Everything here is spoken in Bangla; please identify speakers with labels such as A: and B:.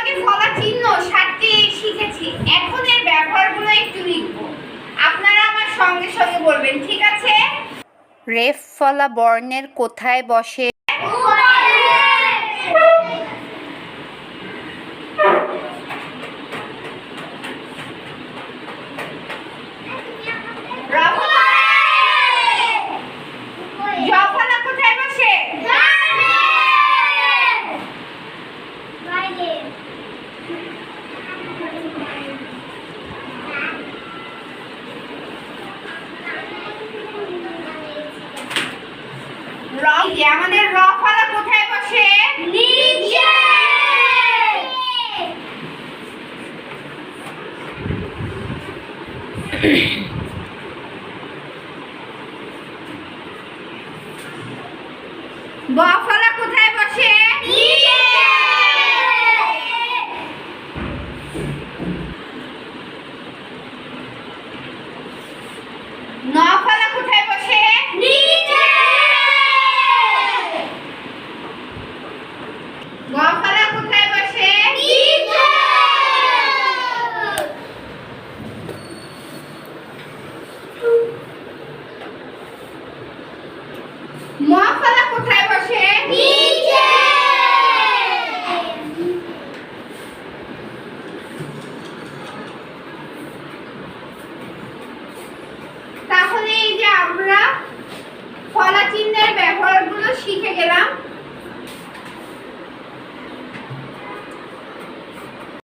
A: আগে ফলা চিহ্ন 7টি শিখেছি, এখন এর ব্যবহারগুলো একটু লিখব। আপনারা আমার সঙ্গে সঙ্গে বলবেন, ঠিক আছে?
B: রেফ ফলা বর্ণের কোথায় বসে?
A: জফলা কোথায় বসে? আমাদের রফলা কোথায় বসে? নিচে। বফলা কোথায় বসে? নিচে। নফলা কোথায় বসে? নিচে। গফলা কোথায় বসে? নিচে। মফলা কোথায় বসে? নিচে। তাহলে এই যে আমরা ফলা চিহ্নের ব্যবহারগুলো শিখে গেলাম।